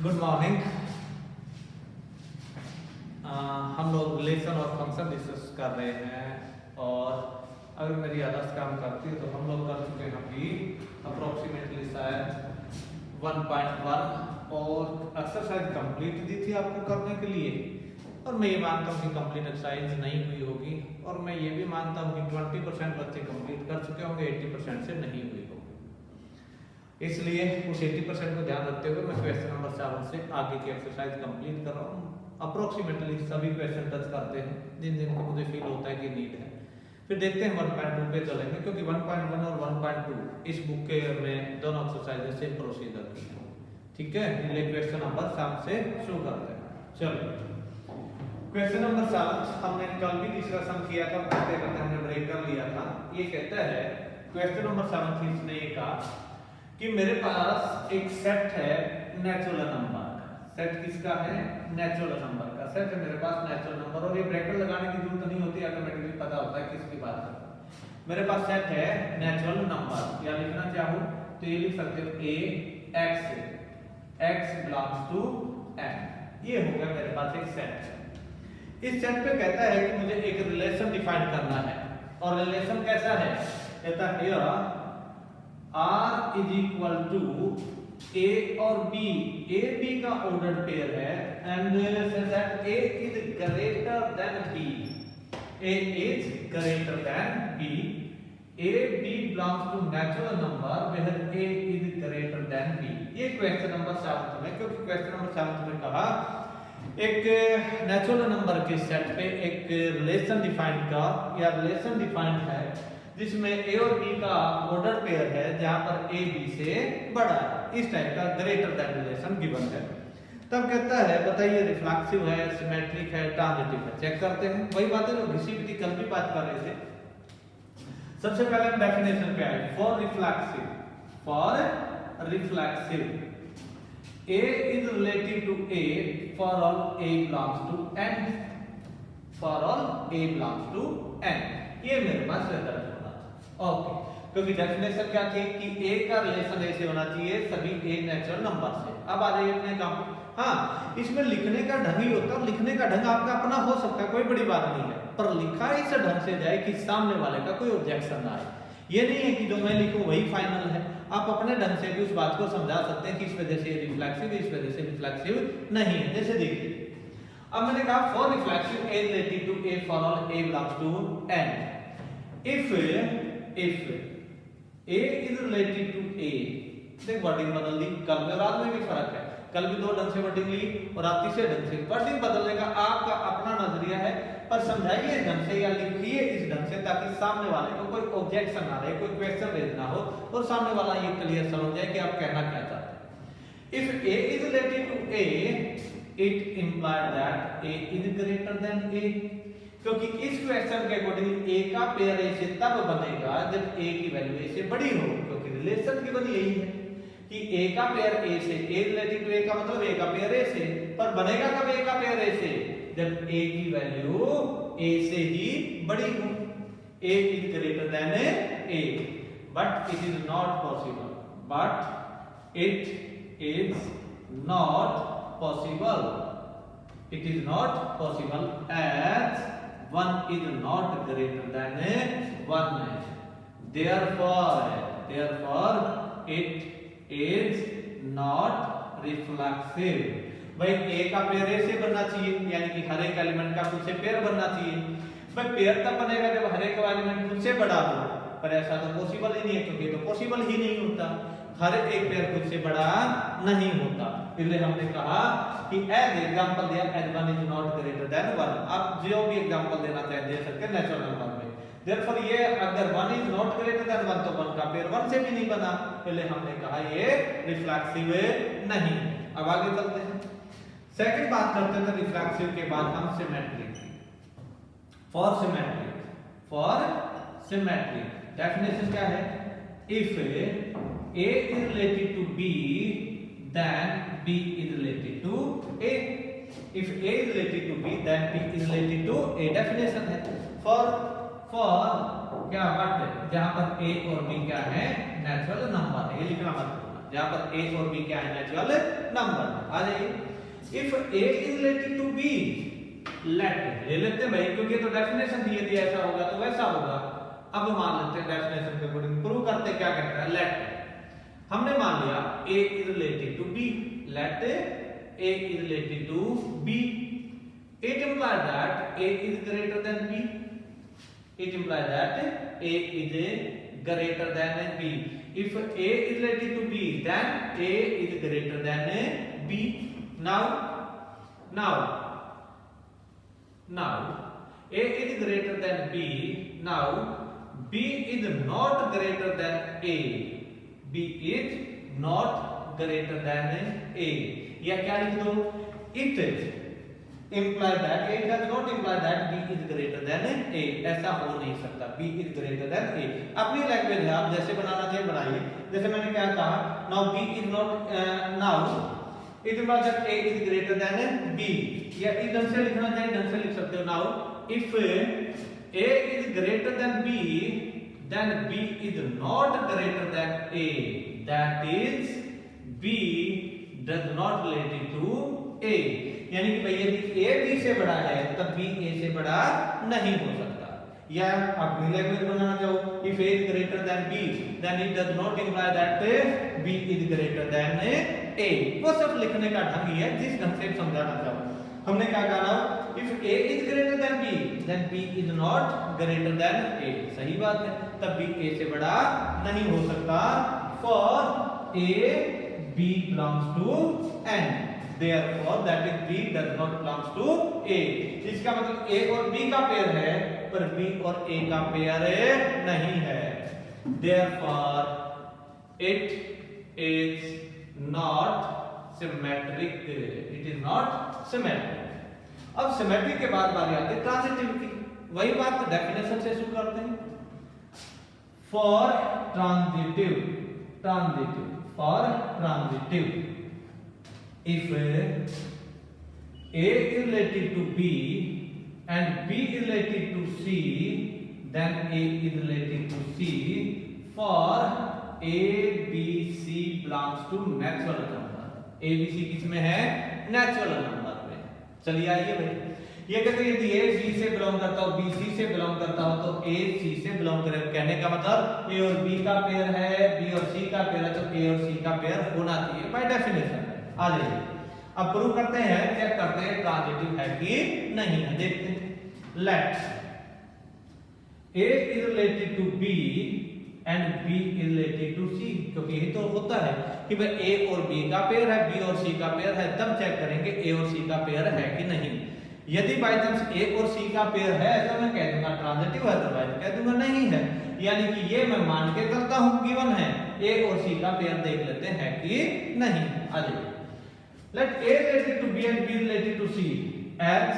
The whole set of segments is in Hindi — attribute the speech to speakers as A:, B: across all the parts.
A: Good morning. हम लोग रिलेशन और फंक्शन डिस्कस कर रहे हैं और अगर मेरी आदर्श काम करती है तो हम लोग कर चुके हैं अभी अप्रोक्सीमेटली शायद 1.1 और एक्सरसाइज कंप्लीट दी थी आपको करने के लिए। और मैं ये मानता हूँ कि कंप्लीट एक्सरसाइज नहीं हुई होगी और मैं ये भी मानता हूँ कि 20% बच्चे कंप्लीट कर चुके होंगे, 80% से नहीं हुई होगी। इसलिए उस 80% को ध्यान रखते हुए मैं क्वेश्चन नंबर 7 से आगे की एक्सरसाइज कंप्लीट कर रहा हूँ। अप्रोक्सीमेटली सभी क्वेश्चन टच करते हैं जिन जिनको मुझे फील होता है कि नीड है। फिर देखते हैं 1.2 पे चलेंगे क्योंकि 1.1 और 1.2 इस बुक के में दोनों एक्सरसाइज सेम प्रोसीजर की है। ठीक है, इसलिए क्वेश्चन नंबर 7 से शुरू करते हैं। चलो क्वेश्चन नंबर 7 हमने कल भी डिस्कशन किया था, करते करते हमने ब्रेक कर लिया था। ये कहता है क्वेश्चन नंबर 7 इसने ये कहा कि मेरे पास एक सेट है नेचुरल नंबर का। सेट किसका है? नेचुरल नंबर का सेट है मेरे पास नेचुरल नंबर। और ये ब्रैकेट लगाने की जरूरत नहीं होती, ऑटोमेटिकली पता होता है किसकी बात करता है। मेरे पास सेट है नेचुरल नंबर, या लिखना चाहूं तो ये लिख सकते हो x बिलोंग्स टू n। ये हो गया मेरे पास एक सेट। इस सेट पे कहता है कि मुझे एक रिलेशन डिफाइन करना है और रिलेशन कैसा है? कहता है R is equal to A और B, A B का ऑर्डर पेयर है and that A is greater than B, A is greater than B, A B belongs to natural number where A is greater than B। ये क्वेश्चन नंबर 7 में, क्योंकि क्वेश्चन नंबर 7 में कहा एक नेचुरल नंबर के सेट पे एक रिलेशन डिफाइन का या रिलेशन डिफाइंड है जिसमें A और B का ऑर्डर पेयर है जहां पर A B से बड़ा है। इस टाइप का ग्रेटर देन रिलेशन गिवन है। तब कहता है बताइए रिफ्लेक्सिव है, सिमेट्रिक है, ट्रांजिटिव है। चेक करते हैं वही बातें जो घिसी-पिटी कल भी बात कर रहे थे। सबसे पहले हम डेफिनेशन पे आए। For reflexive A is relative to A for all A belongs to N, for all A belongs to N। ये मेरे पास रिजल्ट ओके, क्योंकि डेफिनेशन क्या थी कि A का रिलेशन ऐसे होना चाहिए सभी A नेचुरल नंबर से। अब आ जाइए अपने काम। हाँ, इसमें लिखने का ढंग ही होता है, लिखने का ढंग आपका अपना हो सकता है, कोई बड़ी बात नहीं है, पर लिखा इस ढंग से जाए कि सामने वाले का कोई ऑब्जेक्शन ना आए। ये नहीं है कि जो मैं लिखूं वही फाइनल है। आप अपने ढंग से भी उस बात को समझा सकते हैं कि इस वजह से रिफ्लेक्सिव, इस वजह से रिफ्लेक्सिव नहीं है। जैसे देखिए, अब मैंने कहा for reflexive A relative to A for all A belongs to N। if A is related to A, देख वर्डिंग बदल दी। कल में रात में भी फर्क है, कल भी दो ढंग से वर्डिंग ली और आज तीसरे ढंग से। वर्डिंग बदलने का आपका अपना नजरिया है, पर समझाइए इस ढंग से या लिखिए इस ढंग से ताकि सामने वाले को कोई ऑब्जेक्शन ना रहे, कोई क्वेश्चन रेज ना हो और सामने वाला ये क्लियर समझ जाए कि आप कहना क्या चाहते हैं। If A is related to A, it implies that A is greater than A, क्योंकि इस क्वेश्चन के अकॉर्डिंग A का पेयर A से तब बनेगा जब A की वैल्यू A से बड़ी हो, क्योंकि रिलेशन गिवन यही है कि A का पेयर A से, A रिलेटिव टू A का मतलब A का पेयर A से, पर बनेगा कब A का पेयर A से? जब A की वैल्यू A से ही बड़ी हो। A is greater than A, but it is not possible, but it is not possible as 1 is not greater than 1, therefore it is not reflexive। भाई A का पेयर A से बनना चाहिए, यानी कि हर एक एलिमेंट का खुद से पेयर बनना चाहिए। भाई पेयर तब बनेगा जब हर एक एलिमेंट खुद से बड़ा हो, पर ऐसा तो पॉसिबल ही नहीं है, क्योंकि तो पॉसिबल ही नहीं होता, हर एक पेयर खुद से बड़ा नहीं होता। इसलिए हमने कहा कि एज एग्जांपल दिया as 1 is not greater than 1। आप जो भी एग्जांपल देना चाहे दे सकते हैं नेचुरल नंबर में। देयरफॉर ये अगर 1 इज नॉट ग्रेटर देन 1 तो 1 का पेयर 1 से भी नहीं बना, इसलिए हमने कहा ये रिफ्लेक्सिव नहीं। अब आगे चलते हैं, सेकंड बात करते हैं रिफ्लेक्सिव के बाद हम सिमेट्रिक। फॉर सिमेट्रिक डेफिनेशन क्या है? If A is related to B, then B is related to A. If A is related to B, then B is related to A। Definition है for क्या बात है, जहां पर A और B क्या है? नेचुरल नंबर है। ये लिखना मत भूलना। जहां पर a और b क्या है, नेचुरल नंबर। आ जाइए, if a is related to b, let ले लेते हैं भाई, क्योंकि तो डेफिनेशन थी, यदि ऐसा होगा तो वैसा होगा। अब मान लेते हैं डेफिनेशन के अकॉर्डिंग प्रूव करते, क्या कहता है, लेट हमने मान लिया a is related to b, let a is related to b, it implies that a is greater than b, it implies that a is greater than b, if a is related to b then a is greater than b, now a is greater than b, now b is not greater than a, b is not greater than a, या क्या लिख दो, it imply that, it does not imply that b is greater than a, ऐसा हो नहीं सकता, b is greater than a। अपनी लैंग्वेज है, आप जैसे बनाना चाहिए बनाइए, जैसे मैंने क्या कहा, now b is not now it implies that a is greater than b, या इस ढंग से लिखना चाहिए, ढंग से लिख सकते हो, now if a is greater than b then b is not greater than a, that is b does not related to a, यानी कि भाई यदि a b से बड़ा है तब b a से बड़ा नहीं हो सकता। या अपनी लैंग्वेज बनाना चाहो, if a is greater than b then it does not imply that b is greater than a, वो सब लिखने का ढंग ही है, जिस ढंग से समझाना चाहो। हमने क्या कहा, if a is greater than b then b is not greater than a, सही बात है, तब b a से बड़ा नहीं हो सकता, for a b belongs to n, therefore that is b does not belongs to a, इसका मतलब a और b का पेयर है पर b और a का पेयर नहीं है, therefore it is not symmetric, it is not symmetric। अब सिमेट्रिक के बाद बारी आती है ट्रांजिटिव की, वही बात डेफिनेशन से शुरू करते हैं। For transitive, if a is related to b and b is related to c then a is related to c, for a b c belongs to natural number, a b c किस में है, नेचुरल नंबर में। चलिए आइए भाई, ये कहते हैं यदि a b से बिलोंग करता हो, b c से बिलोंग करता हो तो a c से बिलोंग करे, कहने का मतलब a और b का पेयर है, b और c का पेयर है, तो a और c का पेयर होना चाहिए बाय डेफिनेशन। आ जाइए, अब प्रूव करते हैं, चेक करते हैं ट्रांजिटिव है कि नहीं है, देखते हैं। Let a is related to b and b is related to c, क्योंकि यही तो होता है कि भाई a और b का पेयर है, b और c का पेयर है, तब चेक करेंगे a और c का पेयर है कि नहीं। यदि बाय चांस a और c का पेयर है तो मैं कह दूंगा ट्रांजिटिव है, अदरवाइज कह दूंगा नहीं है, यानी कि ये मैं मान के करता हूं गिवन है, a और c का पेयर देख लेते हैं कि नहीं। आ जाइए, let a related to b and b related to c, as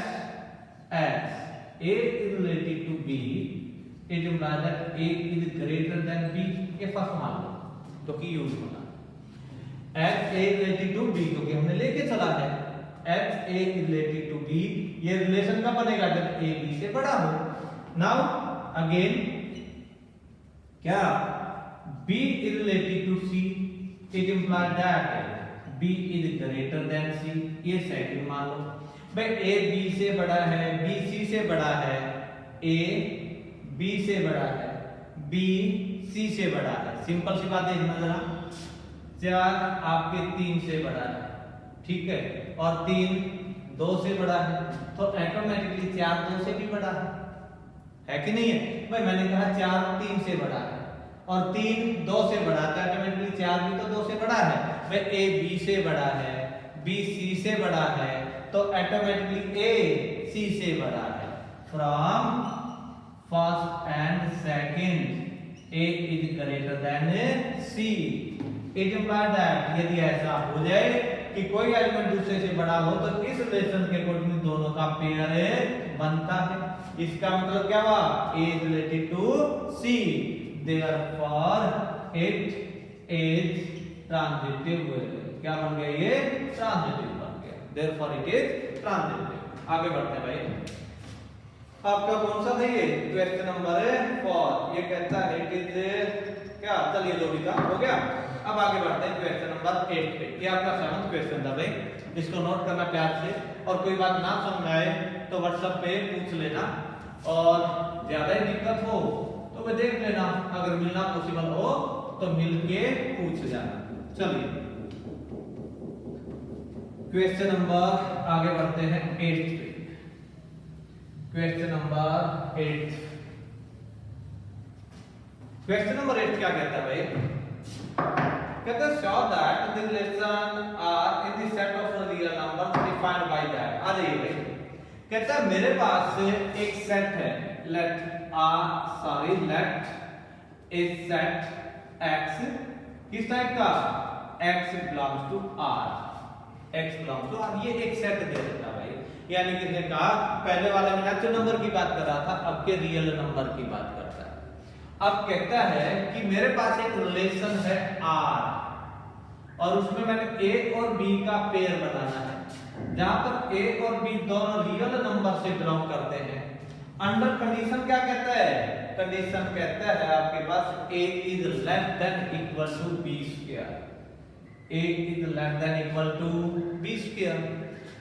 A: a is related to b it implies that a is greater than b, ये फर्स्ट मान लो क्योंकि यूज होना, as a is related to b क्योंकि हमने लेके चला है, as a is related to b, ये रिलेशन कब बनेगा, जब a b से बड़ा हो। नाउ अगेन क्या, b is related to c, it implies that b is greater than c, ये सेकंड मान लो। भाई a b से बड़ा है, b c से बड़ा है, a b से बड़ा है, b c से बड़ा है, सिंपल सी बात देखना जरा, 4 आपके 3 से बड़ा है, ठीक है, और 3 2 से बड़ा है, तो ऑटोमेटिकली 4 2 से भी बड़ा है कि नहीं है। भाई मैंने कहा 4 3 से बड़ा है और 3 2 से बड़ा है, तो ऑटोमेटिकली 4 भी तो 2 से बड़ा है। भाई a b से बड़ा है, b c से बड़ा है, तो ऑटोमेटिकली a c से बड़ा है। From first and second a is greater than c, it implies that यदि ऐसा हो जाए कि कोई एलिमेंट दूसरे से बड़ा हो तो इस रिलेशन के अकॉर्डिंग दोनों का पेयर बनता है। इसका मतलब क्या हुआ, a is related to c, therefore it is transitive. क्या बन गया, ये ट्रांजिटिव बन गया, therefore it is ट्रांजिटिव। आगे बढ़ते हैं भाई, आपका कौन सा था ये, क्वेश्चन नंबर 4, ये कहता है इट इज क्या, चलिए जो भी था हो गया। अब आगे बढ़ते हैं क्वेश्चन नंबर 8 पे। ये आपका 7वां क्वेश्चन था भाई, इसको नोट करना प्यार से, और कोई बात ना समझ में आए तो व्हाट्सएप पे पूछ लेना, और ज्यादा ही दिक्कत हो तो वे देख लेना, अगर मिलना पॉसिबल हो तो मिलके पूछ जाना। चलिए क्वेश्चन नंबर आगे बढ़ते हैं 8 पे। क्वेश्चन नंबर 8, क्वेश्चन नंबर 8 क्या कहता है भाई? कहता है show that the relation are in the set of real numbers defined by that. आ जाइए भाई, कहता है मेरे पास एक सेट है, लेट ए सेट x, किस टाइप का? x belongs to r, x belongs to r, ये एक सेट दे देता है भाई। यानी किसने कहा? पहले वाले में नेचुरल नंबर की बात कर रहा था, अब के रियल नंबर की बात करता है। अब कहता है कि मेरे पास एक रिलेशन है r, और उसमें मैंने a और b का पेयर बनाना है, जहां पर a और b दोनों रियल नंबर से बिलोंग करते हैं। अंडर कंडीशन क्या कहता है? कंडीशन कहता है आपके पास a is less than equal to b square, a is less than equal to b square.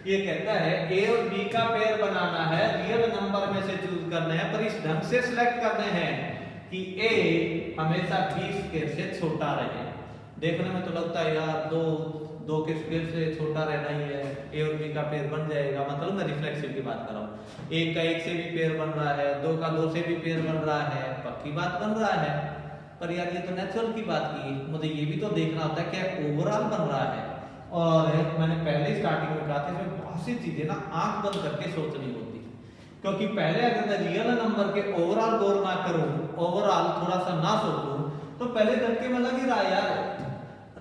A: ये कहता है a और b का पेयर बनाना है, रियल नंबर में से चूज करने हैं, पर इस ढंग से सिलेक्ट करने हैं कि a हमेशा b स्क्वायर से छोटा रहे। देखने में तो लगता है यार दो के स्क्वायर से छोटा रहना ही है, a और b का पेयर बन जाएगा, मतलब मैं रिफ्लेक्सिव की बात कर रहा हूँ। एक का एक से भी पेयर बन रहा है, दो का दो से भी पेयर बन रहा है, पक्की बात बन रहा है। पर यार ये तो नेचुरल की बात की, मुझे ये भी तो देखना होता है क्या ओवरऑल बन रहा है। और मैंने पहले स्टार्टिंग में कहा था इसमें बहुत सी चीजें ना आंख बंद करके सोचनी होती, क्योंकि पहले अगर मैं रियल नंबर के ओवरऑल गौर ना करूं, ओवरऑल थोड़ा सा ना सोचूं, तो पहले करके मैं लग ही रहा यार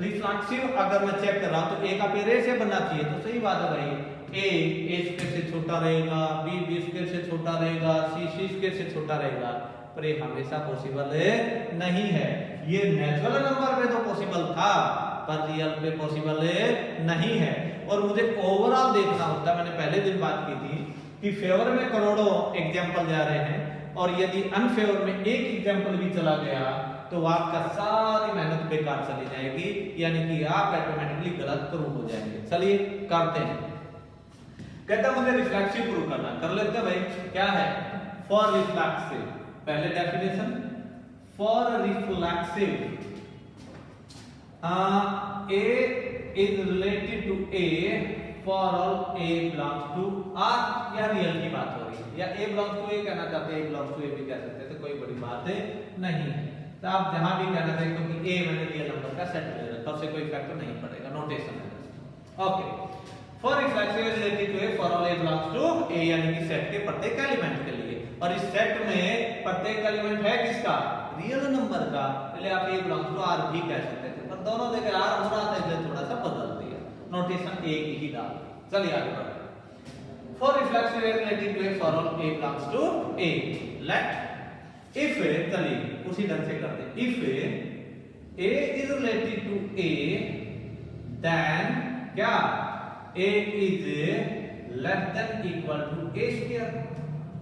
A: रिफ्लेक्सिव अगर मैं चेक कर रहा हूं तो ए का पेयर ए से बनना चाहिए, तो सही बात है भाई, ए स्क्वायर से छोटा रहेगा, बी स्क्वायर से छोटा रहेगा, सी स्क्वायर से छोटा रहेगा, पर ये हमेशा पॉसिबल नहीं है। ये नेचुरल नंबर में तो पॉसिबल था, पर रियल पे पॉसिबल नहीं है। और मुझे ओवरऑल देखना होता है, मैंने पहले दिन बात की थी कि फेवर में करोड़ों एग्जाम्पल जा रहे हैं, और यदि अनफेवर में एक एग्जाम्पल भी चला गया तो आपका सारी मेहनत बेकार चली जाएगी, यानी कि आप ऑटोमेटिकली गलत प्रूव हो जाएंगे। चलिए करते हैं। कहता मुझे रिफ्लेक्सिव प्रूव करना, कर लेते भाई। क्या है? फॉर रिफ्लेक्सिव, पहले definition, for reflexive a is related to a for all a belongs to r। या रियल की बात हो रही है, या a belongs to a कहना चाहते हैं, a belongs to a भी कह सकते हैं, तो कोई बड़ी बात नहीं है। तो आप जहां भी कहना चाहिए, क्योंकि a मैंने रियल नंबर का सेट ले रखा, उससे कोई फैक्टर नहीं पड़ेगा, नोटेशन है। Okay, for reflexive related to a for all a belongs to a, यानी कि सेट के प्रत्येक एलिमेंट के लिए, और इस सेट में प्रत्येक एलिमेंट है किसका? रियल नंबर का। पहले आप a belongs to r भी कह सकते थे, पर दोनों जगह r हो रहा था इसलिए थोड़ा सा बदल दिया, नोटेशन एक ही डाल। चलिए आगे बढ़ते। For reflexive related to a for all a belongs to a, let if, चलिए उसी ढंग से करते हैं, if a is related to a then क्या? a is less than equal to a square।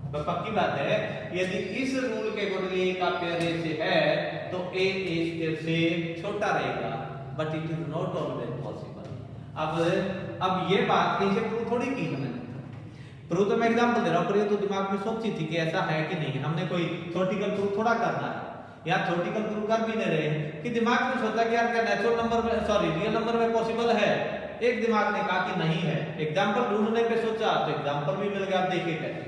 A: तो पक्की बात है, यदि इस रूल के अकॉर्डिंग a का पेयर a से है तो a स्क्वायर से छोटा रहेगा, but it is not always possible. अब ये बात कहीं से प्रूव थोड़ी की है मैंने, प्रूव तो मैं एग्जांपल दे रहा हूं, पर ये तो दिमाग में सोची थी कि ऐसा है कि नहीं, हमने कोई थ्योरेटिकल प्रूफ थोड़ा करना है, या थ्योरेटिकल प्रूफ कर भी नहीं रहे हैं कि दिमाग में सोचा कि यार क्या नेचुरल नंबर में, सॉरी रियल नंबर में पॉसिबल है। एक दिमाग ने कहा कि नहीं है, एग्जांपल ढूंढने पे सोचा तो एग्जांपल भी मिल गया। आप देखिए कैसे,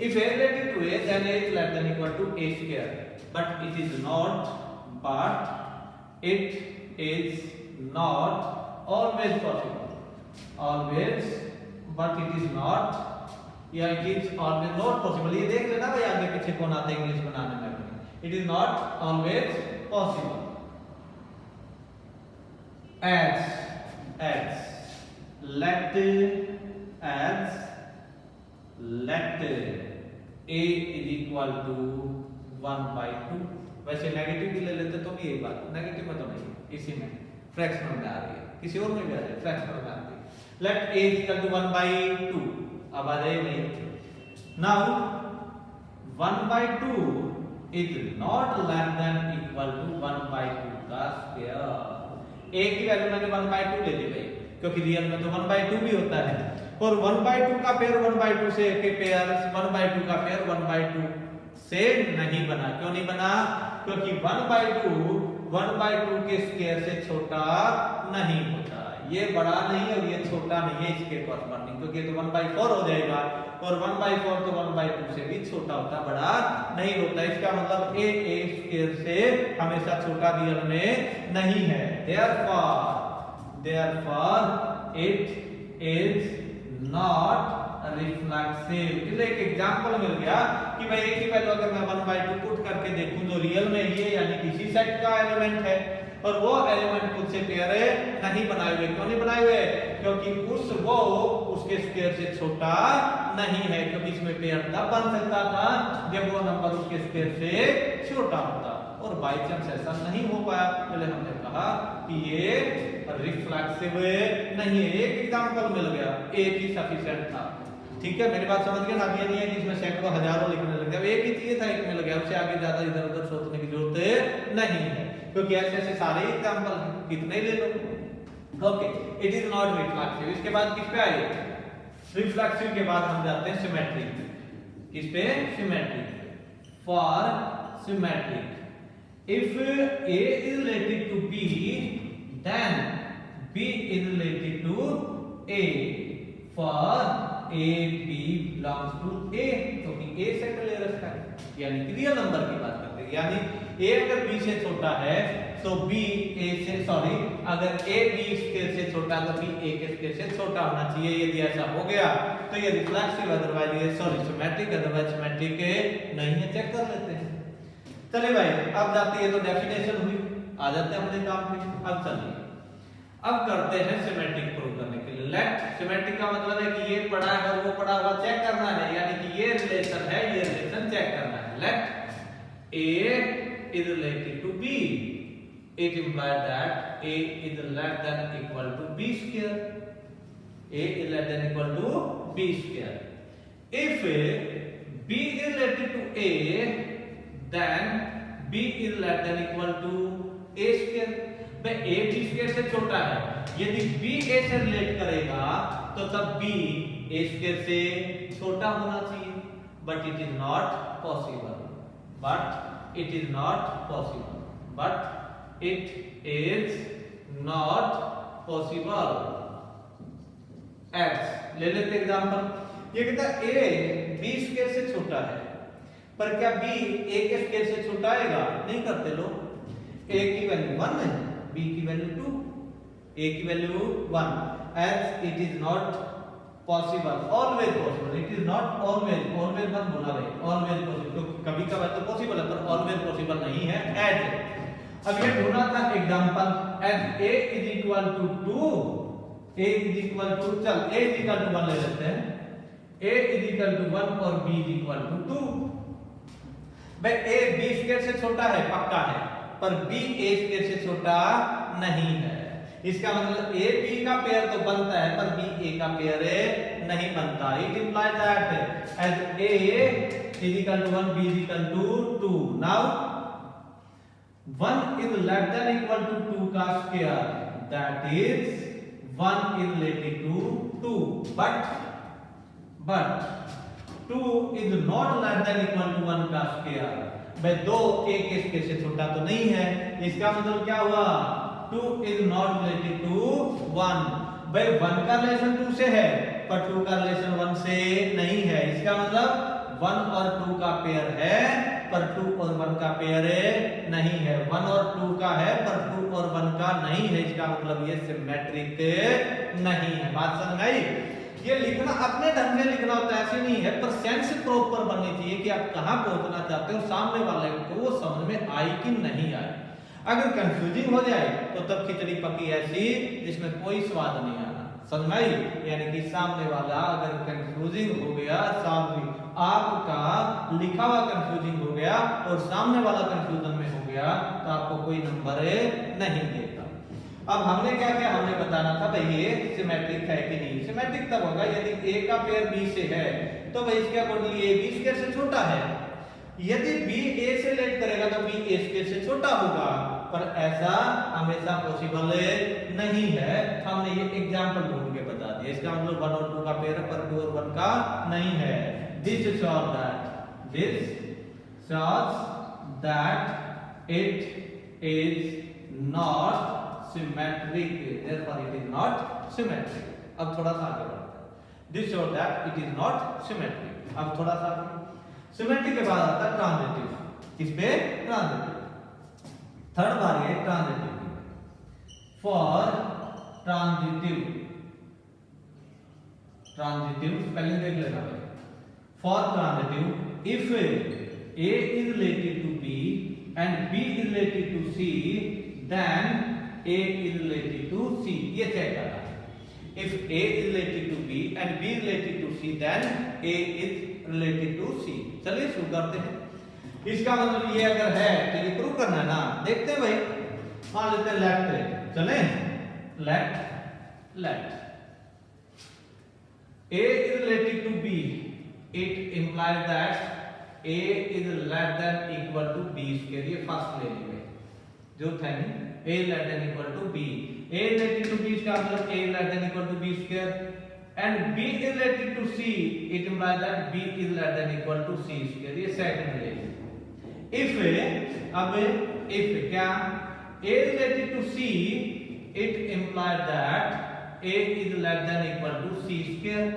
A: if a related to a then a is less than equal to a square, but it is not always possible, always, but it is not, या it is always not possible। ये देख लेना भाई, आगे पीछे कौन आता है इंग्लिश बनाने में। It is not always possible as let a is equal to 1/2। वैसे नेगेटिव भी ले लेते तो भी यही बात, नेगेटिव में तो नहीं, इसी में फ्रैक्शनल में आ रही है, किसी और में भी आ रही है, फ्रैक्शनल में आती है। let a is equal to 1/2, अब आ जाए नहीं। now 1/2 is not less than equal to 1/2 का स्क्वायर। a की वैल्यू मैंने 1/2 ले ली भाई, क्योंकि रियल में तो 1/2 भी होता है, और 1/2 का पेयर 1/2 से के पेयर 1/2 का पेयर 1/2 से नहीं बना। क्यों नहीं बना? क्योंकि 1/2 के स्क्वायर से छोटा नहीं होता, ये बड़ा नहीं और ये छोटा नहीं है इसके कॉरस्पॉन्डिंग, क्योंकि तो 1/4 हो जाएगा, और 1/4 तो 1/2 से भी छोटा होता, बड़ा नहीं होता। इसका मतलब a स्क्वायर से हमेशा छोटा रियल में नहीं है। therefore it is not reflexive. इसलिए एक एग्जांपल मिल गया कि भाई a की वैल्यू अगर मैं 1/2 पुट करके देखूं तो रियल में ये यानी किसी सेट का एलिमेंट है, और वो एलिमेंट खुद से पेयर नहीं बनाए हुए। क्यों नहीं बनाए हुए? क्योंकि उसके स्क्वायर से छोटा नहीं है, क्योंकि इसमें पेयर तब बन सकता था जब वो नंबर उसके स्क्वायर से छोटा होता, और बाय चांस ऐसा नहीं हो पाया, पहले हमने कहा कि ये रिफ्लेक्सिव नहीं है। एक एग्जांपल मिल गया, एक ही सफिशिएंट था। ठीक है, मेरी बात समझ गए ना? ये नहीं है कि इसमें सैकड़ों हजारों लिखने लग गया, एक ही चाहिए था, एक मिल गया, उससे आगे ज्यादा इधर उधर सोचने की जरूरत नहीं है, क्योंकि ऐसे ऐसे सारे एग्जांपल हैं, कितने ले लो। Okay, it is not reflexive. इसके बाद किस पे आए? रिफ्लेक्सिव के बाद हम जाते हैं सिमेट्रिक पे। किस पे? Symmetric. For symmetric, if a is related to b, then b is related to a for a b belongs to a, क्योंकि a सेट ले रखा है, यानी कि रियल नंबर की बात करते हैं, यानी a अगर b से छोटा है तो b a से अगर a b स्क्वायर से छोटा तो b a के स्क्वायर से छोटा होना चाहिए। यदि ऐसा हो गया तो ये रिफ्लेक्सिव, अदरवाइज ये सिमेट्रिक, अदरवाइज सिमेट्रिक नहीं है। चेक कर लेते हैं। चलिए भाई, अब जाती है तो डेफिनेशन हुई, आ जाते हैं अपने काम पे। अब चलिए, अब करते हैं सिमेट्रिक प्रूव करने के लिए। लेट सिमेट्रिक का मतलब है कि ये पड़ा है और वो पड़ा हुआ चेक करना है, यानी कि ये रिलेशन है, ये रिलेशन चेक करना है। Let a is related to b, it implies that a is less than equal to b square. a is less than equal to b square. If b is related to a, then b is less than equal to a square. भाई a b square से छोटा है, यदि b a से रिलेट करेगा तो तब b a square से छोटा होना चाहिए, but it is not possible. But it is not possible. But it is not possible. X ले लेते एग्जांपल। ये कहता है a b स्क्वायर से छोटा है, पर क्या b a के स्क्वायर से छोटा आएगा? नहीं करते लोग। a की वैल्यू 1 है, b की वैल्यू 2, a की value 1, as it is not possible, always possible, it is not always, always मत बोला भाई, always possible, तो कभी कभार तो पॉसिबल है पर always possible नहीं है। as अब ये ढूंढना था example, as a is equal to 2, a is equal to, चल a is equal to 1 ले लेते हैं, a is equal to 1 और b is equal to 2। भाई a b स्क्वायर से छोटा है, पक्का है, पर b a स्क्वायर से छोटा नहीं है। इसका मतलब a b का पेयर तो बनता है पर b a का पेयर नहीं बनता। It implies that as a is equal to 1, b is equal to 2। Now 1 is less than equal to 2 का square, that is 1 is related to 2, but 2 is not less than equal to 1 का स्क्वायर। भाई 2 a के स्क्वायर से छोटा तो नहीं है, इसका मतलब क्या हुआ? 2 is not related to 1। भाई 1 का रिलेशन 2 से है पर 2 का रिलेशन 1 से नहीं है। इसका मतलब 1 और 2 का पेयर है पर 2 और 1 का पेयर नहीं है। 1 और 2 का है पर 2 और 1 का नहीं है। इसका मतलब ये सिमेट्रिक नहीं है। बात समझ आई? ये लिखना अपने ढंग से लिखना होता है, ऐसे नहीं है, पर सेंस प्रॉपर बननी चाहिए कि आप कहां पहुंचना चाहते हो, सामने वाले को वो समझ में आई कि नहीं आई। अगर कंफ्यूजिंग हो जाए तो तब खिचड़ी पकी ऐसी जिसमें कोई स्वाद नहीं आना। समझ में आई? यानी कि सामने वाला अगर कंफ्यूजिंग हो गया, आपका लिखा हुआ कंफ्यूजिंग हो गया और सामने वाला कंफ्यूजन में हो गया तो आपको कोई नंबर नहीं देगा। अब हमने क्या किया? हमने बताना था भाई ये सिमेट्रिक है कि नहीं। सिमेट्रिक तब होगा यदि a का पेयर b से है, तो भाई इसके अकॉर्डिंगली a b स्क्वायर से छोटा है। यदि b a से रिलेट करेगा तो b a स्क्वायर से छोटा होगा। पर ऐसा हमेशा पॉसिबल नहीं है। हमने ये एग्जांपल ढूंढ के बता दिया, इसका मतलब 1 और 2 का पेयर पर 2 और 1 का नहीं है। This shows that it is not symmetric, therefore it is not symmetric। अब थोड़ा सा आगे बढ़ते हैं। This shows that it is not symmetric। अब थोड़ा सा सिमेट्रिक के बाद आता है ट्रांजिटिव। किस पे? ट्रांजिटिव। थर्ड बार ये ट्रांजिटिव। फॉर ट्रांजिटिव स्पेलिंग देख लेना भाई। For transitive if A is related to B and B is related to C, then A is related to C। ये चेक करना है। If A is related to B and B is related to C, then A is related to C। चलिए शुरू करते हैं। इसका मतलब ये अगर है तो ये प्रूव करना है ना। देखते हैं भाई, मान लेते हैं लेफ्ट, चले left A is related to B, it implies that A is less than equal to B square। ये फर्स्ट ले ली भाई, जो था A less than equal to B। A related to B इसका मतलब A less than equal to B square and B is related to C, it implies that B is less than equal to C square। ये सेकंड ले ली। if क्या A is related to C, it implies that A is less than equal to C square।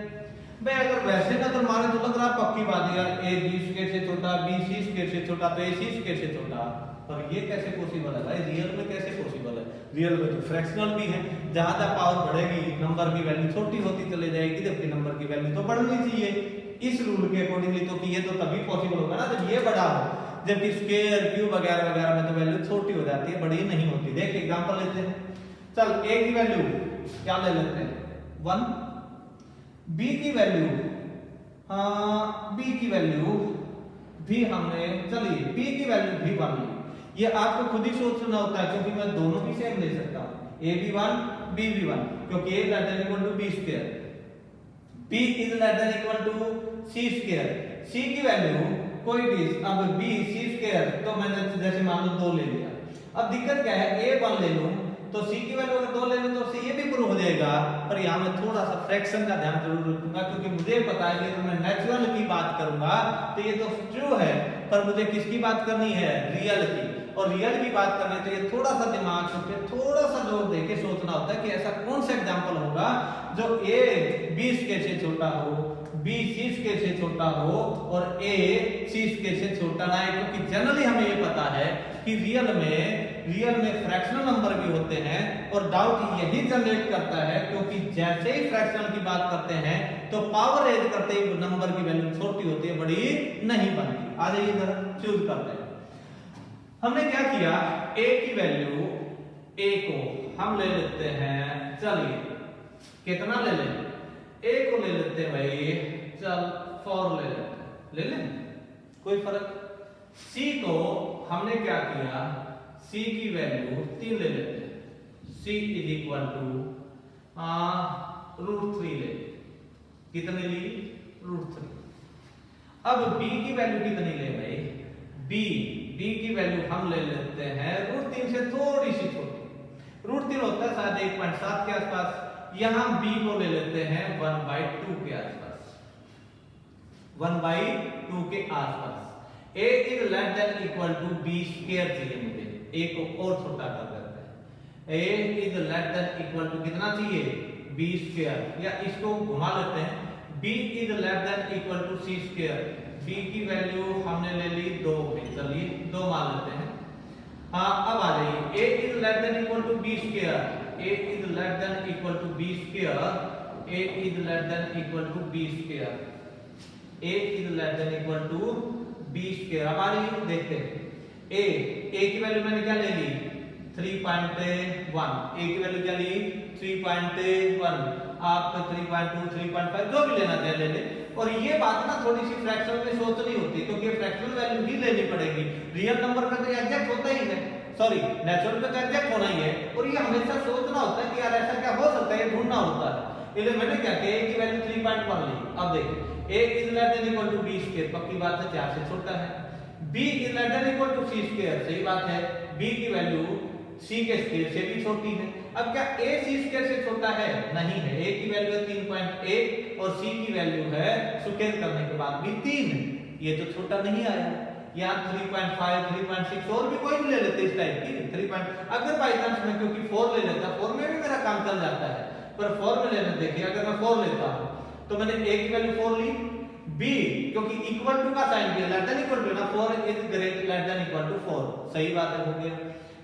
A: भाई अगर वैसे नजर मारे तो लग रहा है पक्की बात है यार, A B स्क्वायर से छोटा, B C स्क्वायर से छोटा, तो A C स्क्वायर से छोटा। पर ये कैसे पॉसिबल है भाई? रियल में कैसे पॉसिबल है? रियल में तो फ्रैक्शनल भी है, जहां तक पावर बढ़ेगी नंबर की वैल्यू छोटी होती चली जाएगी, जबकि नंबर की वैल्यू तो बढ़नी चाहिए इस रूल के अकॉर्डिंगली। तो ये तो तभी पॉसिबल होगा ना जब ये बड़ा हो, जबकि स्क्वायर क्यूब वगैरह वगैरह में तो वैल्यू छोटी हो जाती है, बड़ी नहीं होती। देख एग्जांपल लेते हैं। चल A की वैल्यू क्या ले लेते हैं 1, B की वैल्यू B की वैल्यू भी हमने, चलिए B की वैल्यू भी 1 ली। ये आपको खुद ही सोचना होता है क्योंकि मैं दोनों भी सेम ले सकता हूं, A भी 1 B भी 1, क्योंकि A less than equal to B square, B is less than equal to C square. C की वैल्यू कोई भी, अब B C स्क्वायर तो मैंने जैसे मान लो 2 ले लिया। अब दिक्कत क्या है, A 1 ले लूं तो C की वैल्यू अगर 2 ले लूं तो C ये भी प्रूव हो जाएगा। पर यहां मैं थोड़ा सा फ्रैक्शन का ध्यान जरूर रखूंगा, क्योंकि मुझे पता है कि अगर मैं नेचुरल की बात करूंगा तो ये तो ट्रू है, पर मुझे किसकी बात करनी है? रियल की। और रियल की बात करने तो ये थोड़ा सा दिमाग पे थोड़ा सा जोर देके सोचना होता है कि ऐसा कौन सा एग्जांपल होगा जो A B स्क्वायर से छोटा हो, B C स्क्वायर से छोटा हो और A C स्क्वायर से छोटा ना है। क्योंकि जनरली हमें ये पता है कि रियल में फ्रैक्शनल नंबर भी होते हैं, और डाउट यही जनरेट करता है क्योंकि जैसे ही फ्रैक्शनल की बात करते हैं तो पावर एड करते ही नंबर की वैल्यू छोटी होती है, बड़ी नहीं बनती। आ जाइए इधर, चूज करते हैं। हमने क्या किया, A की वैल्यू A को हम ले लेते हैं, चलिए कितना ले लें? A को ले लेते हैं भाई, चल 4 ले लें, कोई फर्क। C को हमने क्या किया, C की वैल्यू 3 ले लेते हैं। C इज इक्वल टू √3 ले, कितनी ली? √3। अब B की वैल्यू कितनी ले भाई? B की वैल्यू हम ले लेते हैं √3 से थोड़ी सी छोटी, √3 होता है शायद 1.7 के आसपास। यहां B को ले लेते हैं 1/2 के आसपास, 1/2 के आसपास। A is less than equal to B square चाहिए मुझे, A को और छोटा कर देते हैं। A is less than equal to कितना चाहिए? B स्क्वायर, या इसको घुमा लेते हैं, B is less than equal to C square. B की वैल्यू हमने ले ली 2 में, चलिए 2 मान लेते हैं। अब आ जाइए, A is less than equal to B square, A is less than equal to B square, A is less than equal to B square, A is less than equal to B square. अब आ जाइए देखते हैं। A की वैल्यू मैंने क्या ले ली? 3.1। A की वैल्यू क्या ली? 3.1। आप 3.2 3.5 जो भी लेना चाहे ले ले। और ये बात ना थोड़ी सी फ्रैक्शन में सोचनी होती है, क्योंकि फ्रैक्शनल वैल्यू ही लेनी पड़ेगी। रियल नंबर पे तो एग्जैक्ट होता ही है, सॉरी नेचुरल पे तो एग्जैक्ट होना ही है, और ये हमेशा सोचना होता है कि यार ऐसा क्या हो सकता है, ये ढूंढना होता है। इसलिए मैंने क्या किया, A की वैल्यू 3.1 ली। अब देखिए A is less than equal to B square, पक्की बात है 4 से छोटा है। B is less than equal to C square, सही बात है। b की वैल्यू c के स्क्वायर से भी छोटी है। अब क्या a c स्क्वायर से छोटा है? नहीं है। a की वैल्यू है 3.1 और c की वैल्यू है स्क्वायर करने के बाद भी 3, ये तो छोटा नहीं आया। यहाँ 3.5 3.6 और भी कोई भी ले लेते इस टाइप की 3. अगर बाई चांस मैं क्योंकि 4 ले लेता, 4 में भी मेरा काम चल जाता है, पर 4 में लेना देखिए, अगर मैं 4 लेता हूं तो मैंने a की वैल्यू 4 ली, b क्योंकि इक्वल टू का साइन किया, लेस देन इक्वल टू ना, 4 is greater less than equal to 4, सही बात है, हो गया।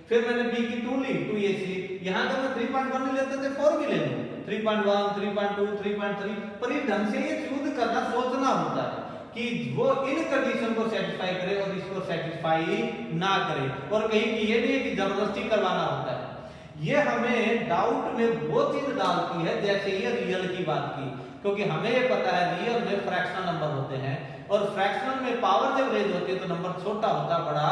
A: फिर मैंने b की 2 ली, 2ac, यहां तो मैं 3.1 नहीं लेता थे, 4 भी ले लूं, 3.1 3.2 3.3, पर इस ढंग से ये चूज करना सोचना होता है कि वो इन कंडीशन को सेटिस्फाई करे और इसको सेटिस्फाई ना करे, और कहीं कि ये नहीं है कि जबरदस्ती करवाना होता है। ये हमें डाउट में वो चीज डालती है जैसे ये रियल की बात की, क्योंकि हमें ये पता है रियल में फ्रैक्शनल नंबर होते हैं और फ्रैक्शनल में पावर जब रेज होती है तो नंबर छोटा होता, बड़ा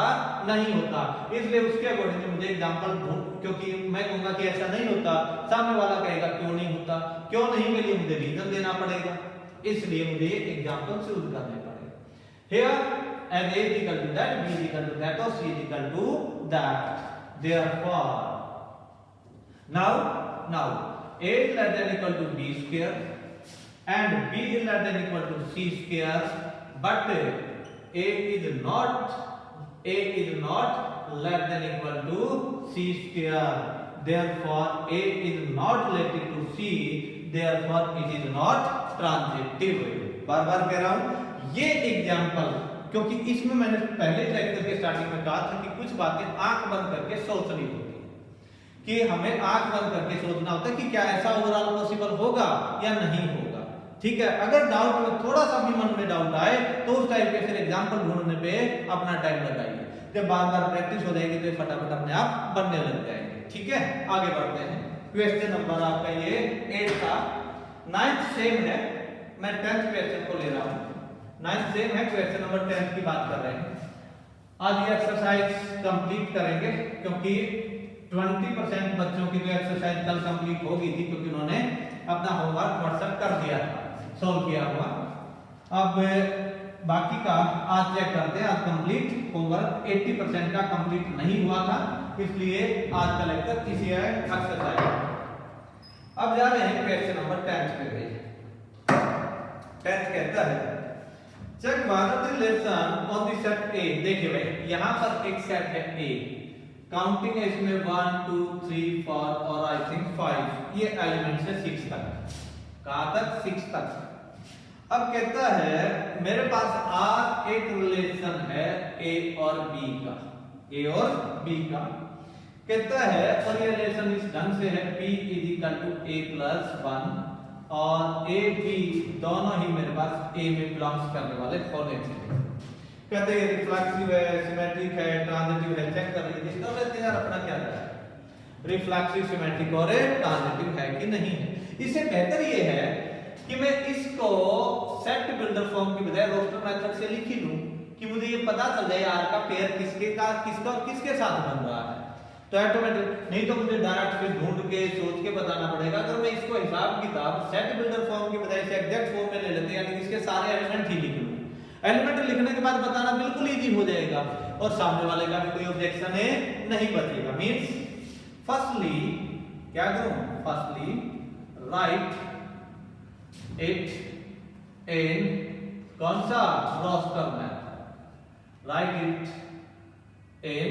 A: नहीं होता, इसलिए उसके अकॉर्डिंग मुझे एग्जांपल ढूंढ, क्योंकि मैं कहूंगा कि ऐसा नहीं होता, सामने वाला कहेगा क्यों नहीं होता, क्यों नहीं के लिए मुझे रीजन देना पड़ेगा, इसलिए मुझे एग्जांपल चूज करने पड़ेगा। Here as a is equal to that, b is equal to that or c is equal to that, therefore now a is less than equal to b square and b is less than equal to c square, but a is not less than equal to c square, therefore a is not related to c, therefore it is not transitive. बार बार कह रहा हूं ये एग्जांपल, क्योंकि इसमें मैंने पहले लेक्चर के स्टार्टिंग में कहा था कि कुछ बातें आंख बंद करके सोचनी होती है, कि हमें आंख बंद करके सोचना होता है कि क्या ऐसा ओवरऑल पॉसिबल होगा या नहीं होगा, ठीक है। अगर डाउट में थोड़ा सा भी मन में डाउट आए तो उस टाइप के फिर एग्जांपल ढूंढने पे अपना टाइम लगाइए, जब बार बार प्रैक्टिस हो जाएगी तो फटाफट अपने आप बनने लग जाएंगे, ठीक है। आगे बढ़ते हैं, क्वेश्चन नंबर आपका ये 8 था, 9th सेम है, मैं 10th क्वेश्चन को ले रहा हूं, 9th सेम है, क्वेश्चन नंबर 10 की बात कर रहे हैं। आज ये एक्सरसाइज कंप्लीट करेंगे क्योंकि 20% बच्चों की जो एक्सरसाइज कल कंप्लीट हो गई थी, क्योंकि उन्होंने अपना होमवर्क व्हाट्सएप कर दिया था, सॉल्व किया हुआ। अब बाकी का आज चेक करते हैं, आज कंप्लीट होमवर्क 80% का कंप्लीट नहीं हुआ था, इसलिए आज का लेक्चर इसी है एक्सरसाइज। अब जा रहे हैं क्वेश्चन नंबर 10 पे भाई। 10 कहता है check whether the relation on the set A, देखिए भाई यहां पर एक सेट है ए, काउंटिंग है इसमें 1 2 3 4 और आई थिंक 5, ये एलिमेंट्स है 6 तक, कहां तक? 6 तक। अब कहता है मेरे पास आर एक रिलेशन है ए और बी का, ए और बी का, कहता है और ये रिलेशन इस ढंग से है p is equal to a प्लस 1 और a b दोनों ही मेरे पास a में बिलोंग्स करने वाले होने चाहिए। कहते हैं रिफ्लेक्सिव है, सिमेट्रिक है, ट्रांजिटिव है, चेक कर लीजिए, तो लेते हैं यार अपना क्या है, रिफ्लेक्सिव, सिमेट्रिक और ट्रांजिटिव है कि नहीं है। इससे बेहतर ये है कि मैं इसको सेट बिल्डर फॉर्म की बजाय रोस्टर मेथड से लिख ही लूं कि मुझे ये पता चल जाए यार का पेयर किसके साथ बन रहा है, तो ऑटोमेटिक, नहीं तो मुझे डायरेक्ट फिर ढूंढ के सोच के बताना पड़ेगा। अगर मैं इसको हिसाब किताब सेट बिल्डर फॉर्म की बजाय से एग्जैक्ट फॉर्म में ले लेते हैं, यानी इसके सारे एलिमेंट ही लिख लूं, एलिमेंट लिखने के बाद बताना बिल्कुल इजी हो जाएगा और सामने वाले का भी कोई ऑब्जेक्शन नहीं बचेगा। मींस फर्स्टली क्या करूं, फर्स्टली राइट इट इन कौन सा roster method, write it in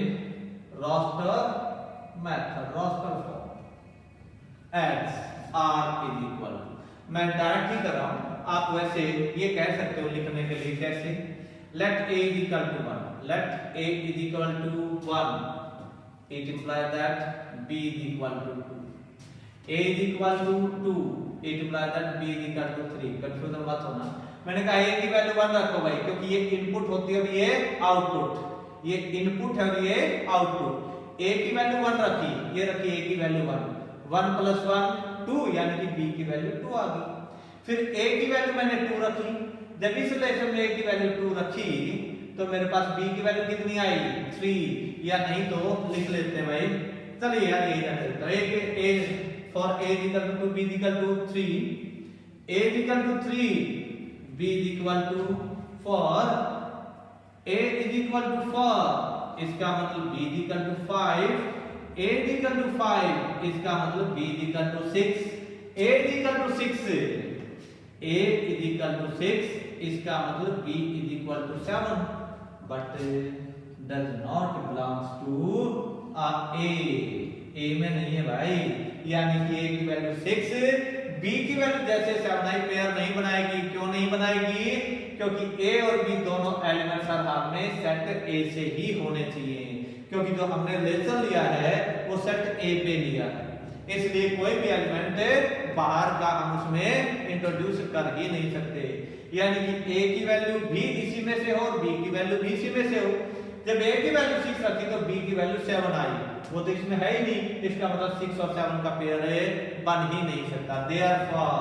A: roster method, roster form as r is equal, मैं डायरेक्ट ही कर रहा हूं, आप वैसे ये कह सकते हो लिखने के लिए कैसे, let a is equal to 1, let a is equal to 1, it implies that b is equal to 2, a is equal to 2, it implies that b is equal to 3, confusion मत होना। मैंने कहा a की वैल्यू 1 रखो भाई, क्योंकि ये इनपुट होती है और ये आउटपुट, ये इनपुट है और ये आउटपुट। a की वैल्यू 1 रखी, ये रखी a की वैल्यू 1, 1 प्लस 1 2, यानी कि b की वैल्यू 2 आ गई। फिर a की वैल्यू मैंने 2 रखी, जब इस रिलेशन में a की वैल्यू 2 रखी तो मेरे पास b की वैल्यू कितनी आई 3, या नहीं तो लिख लेते हैं भाई, चलिए यार यही रख लेते हैं, a for a is equal to b is equal to 3, a is equal to 3, b is equal to 4, a is equal to 4, इसका मतलब b is equal to 5, a is equal to 5, इसका मतलब b is equal to 6, a is equal to 6, a is equal to 6, इसका मतलब b is equal to 7, but does not belongs to a में नहीं है भाई, यानी कि a की वैल्यू 6, b की वैल्यू जैसे 7 आई पेयर नहीं बनाएगी। क्यों नहीं बनाएगी? क्योंकि a और b दोनों एलिमेंट्स हर हाल में सेट a से ही होने चाहिए, क्योंकि जो हमने रिलेशन लिया है वो सेट a पे लिया है, इसलिए कोई भी एलिमेंट बाहर का हम उसमें इंट्रोड्यूस कर ही नहीं सकते। यानी कि a की वैल्यू भी इसी में से हो और b की वैल्यू भी इसी में से हो। जब a की वैल्यू 6 रखी तो b की वैल्यू 7 आई, वो तो इसमें है ही नहीं, इसका मतलब 6 और 7 का पेयर बन ही नहीं सकता। Therefore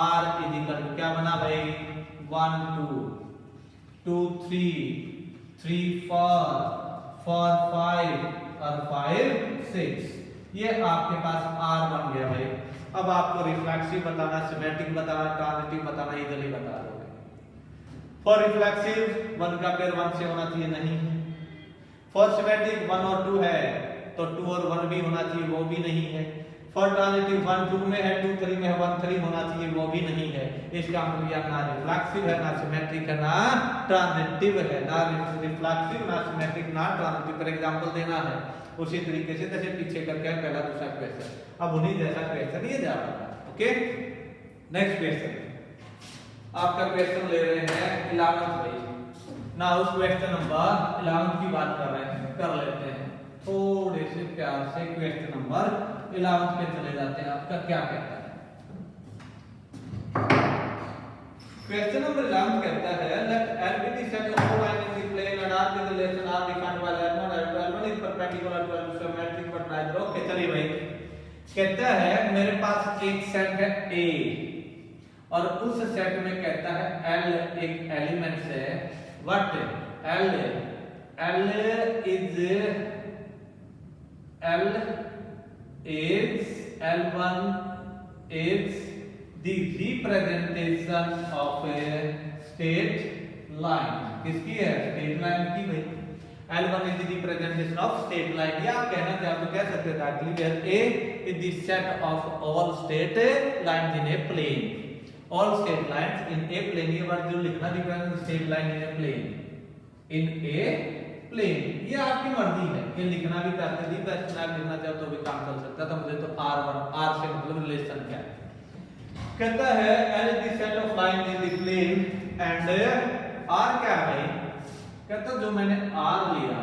A: r is equal to क्या बना भाई, 1 2 2 3 3 4 4 5 और 5 6, ये आपके पास r बन गया भाई। अब आपको रिफ्लेक्सिव बताना, सिमेट्रिक बताना, ट्रांजिटिव बताना, इजीली बता दोगे। फॉर रिफ्लेक्सिव 1 का पेयर 1 से होना चाहिए, नहीं है। फॉर सिमेट्रिक 1 और 2 है तो 2 और 1 भी होना चाहिए, वो भी नहीं है। फॉर ट्रांजिटिव 1 2 में है, 2 3 में है, 1 3 होना चाहिए, वो भी नहीं है। इसका मतलब यह ना रिफ्लेक्सिव है, ना सिमेट्रिक है, ना ट्रांजिटिव है, ना रिफ्लेक्सिव, ना सिमेट्रिक, ना ट्रांजिटिव। फॉर एग्जांपल देना है उसी तरीके से जैसे पीछे करके पहला दूसरा क्वेश्चन, अब उन्हीं जैसा क्वेश्चन ये जा रहा है। ओके, नेक्स्ट क्वेश्चन, आपका क्वेश्चन ले रहे हैं 11th भाई ना, उस क्वेश्चन नंबर 11 की बात कर रहे हैं, कर लेते हैं थोड़े से प्यार से। क्वेश्चन नंबर 11 पे चले जाते हैं, आपका क्या कहता है? क्वेश्चन नंबर 11 कहता है late L be the set of four lines in the plane and R be the relation R defined by L1 and L1 is perpendicular to L2 symmetric but neither। Okay चलिए भाई, कहता है मेरे पास एक सेट है A और उस सेट में कहता है L एक एलिमेंट्स है, what L is L1 is the representation of a straight line। किसकी है? स्ट्रेट लाइन की भाई। L1 is the representation of straight line, या आप कहना चाहे तो कह सकते हैं directly where A is the set of all straight lines in a plane। all straight lines in a plane, ये वर्ड जो लिखना depend straight line in a plane, in a plane, ये आपकी मर्जी है, ये लिखना भी चाहते दी बस ना लिखना चाहो तो भी काम चल सकता था। मुझे तो R1 R से मतलब रिलेशन क्या है, कहता है L is the set of lines in the plane and R क्या है? कहता जो मैंने R लिया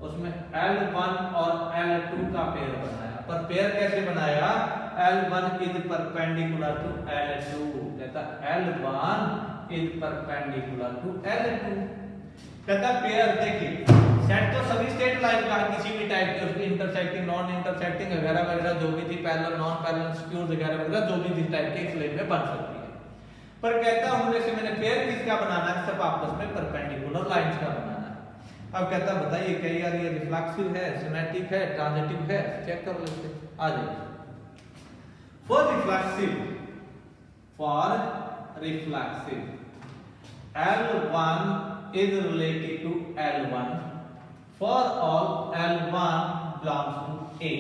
A: उसमें L1 और L2 का पेयर बनाया, पर पेयर कैसे बनाया? L1 is perpendicular to L2, कहता L1 is perpendicular to L2। कहता पेयर देखिए सेट तो सभी स्ट्रेट लाइन का किसी भी टाइप के, इंटरसेक्टिंग, नॉन इंटरसेक्टिंग वगैरह वगैरह जो भी थी, पैरेलल, नॉन पैरेलल, स्क्यूज वगैरह वगैरह जो भी इस टाइप के इस लाइन में बन सकती है। पर कहता हूं जैसे मैंने पेयर किसका बनाना है? सब आपस में परपेंडिकुलर लाइंस का बनाना है। अब कहता बताइए क्या यार ये रिफ्लेक्सिव है, सिमेट्रिक है, ट्रांजिटिव है? चेक कर लेते हैं, आ जाइए। For reflexive L1 is related to L1 for all L1 belongs to A।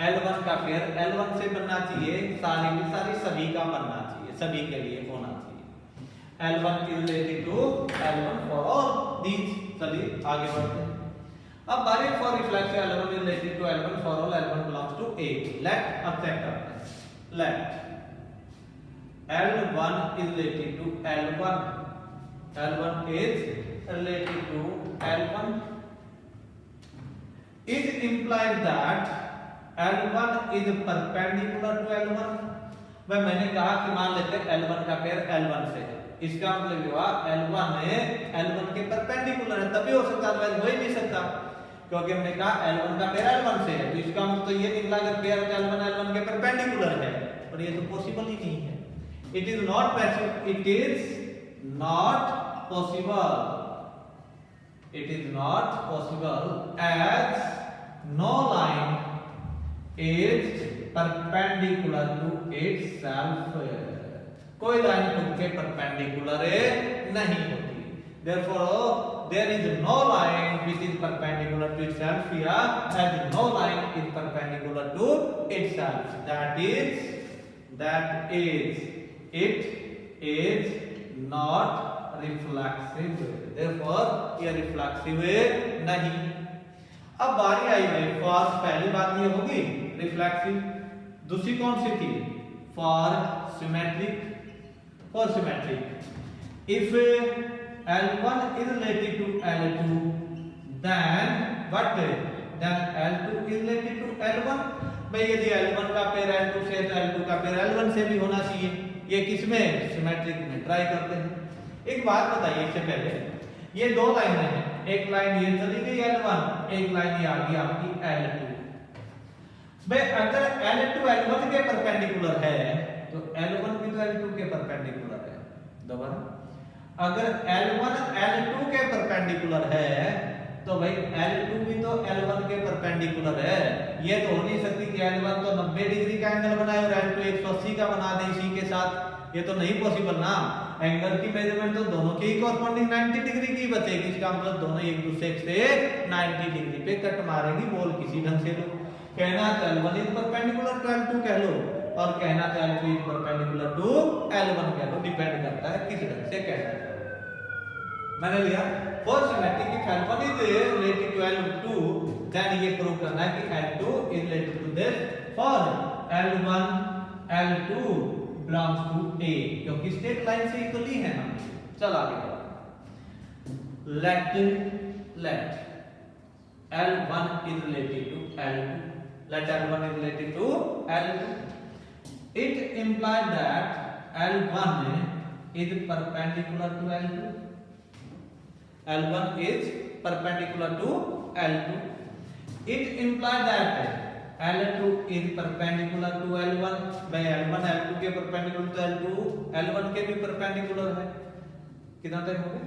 A: L1 का पेयर L1 से बनना चाहिए, सारी की सारी सभी का बनना चाहिए, सभी के लिए होना चाहिए। L1 is related to L1 for all these। चलिए आगे बढ़ते हैं। अब बारी for reflexive L1 is related to L1 for all L1 belongs to A। Let अब चेक करते हैं, let L1 is related to L1, L1 is related to L1, it implies that L1 is perpendicular to L1। वह मैंने कहा कि मान लेते हैं L1 का पेयर L1 से है, इसका मतलब हुआ L1 L1 के परपेंडिकुलर है, तभी हो सकता है, अदरवाइज हो ही नहीं सकता, क्योंकि हमने कहा L1 का पेयर L1 से है, तो इसका मतलब तो ये निकला कि पेयर L1 L1 के परपेंडिकुलर है, और ये तो पॉसिबल ही नहीं है। It is not possible, it is not possible, it is not possible as no line is perpendicular to itself। कोई लाइन खुद के परपेंडिकुलर नहीं होती। Therefore, there is no line which is perpendicular to itself here, and no line is perpendicular to itself. That is, it is not reflexive. Therefore, ये reflexive नहीं. अब बारी आई है for, पहली बात ये होगी reflexive. दूसरी कौन सी थी? For symmetric. For symmetric. If L1 is related to L2, then what? Then L2 is related to L1. भाई यदि L1 का पेयर L2 से है तो L2 का पेयर L1 से भी होना चाहिए. ये किसमें? सिमेट्रिक में. ट्राई करते हैं. एक बात बताइए इससे पहले, ये दो लाइनें हैं. एक लाइन ये चली गई L1, एक लाइन ये आ गई आपकी L2. भाई अगर L2 L1 के परपेंडिकुलर है तो L1 भी तो L2 के परपेंडिकुलर है. दोबारा, अगर L1 L2 के परपेंडिकुलर है तो भाई L2 भी तो L1 के परपेंडिकुलर है. ये तो हो नहीं सकती कि L1 तो 90 डिग्री का एंगल बनाए और L2 180 का बना दे इसी के साथ. ये तो नहीं पॉसिबल ना. एंगल की मेजरमेंट तो दोनों के ही कॉरस्पॉन्डिंग 90 डिग्री की बचेगी. इसका मतलब दोनों एक दूसरे से 90 डिग्री पे कट मारेंगी. बोल किसी ढंग से लो. कहना तो L1 is perpendicular to L2 कह लो, और कहना तो L2 is perpendicular to L1 कह लो. डिपेंड करता है किस ढंग से कहना है. मैंने लिया for symmetric if L1 is related to L2, then ये प्रूव करना है कि L2 is related to this. For L1 L2 belongs to A, क्योंकि स्ट्रेट लाइन से ही तो ली है हम. चल आगे बढ़ो. Let L1 is related to L2. Let L1 is related to L2. It implies that L1 is perpendicular to L2. L1 is perpendicular to L2. It implies that L2 is perpendicular to L1. भाई L1 L2 के perpendicular to L2, L1 के भी perpendicular है. कितना टाइम हो गया?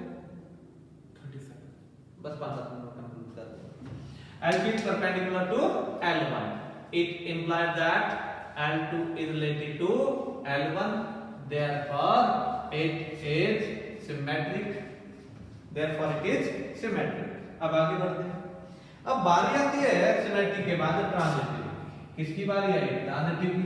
A: 37. बस 5-7 मिनट कंप्लीट कर दो. L2 is perpendicular to L1. It implies that L2 is related to L1. Therefore, it is symmetric. Therefore it is symmetric. अब आगे बढ़ते हैं. अब बारी आती है सिमेट्रिक के बाद ट्रांजिटिव. किसकी बारी आई? ट्रांजिटिव की.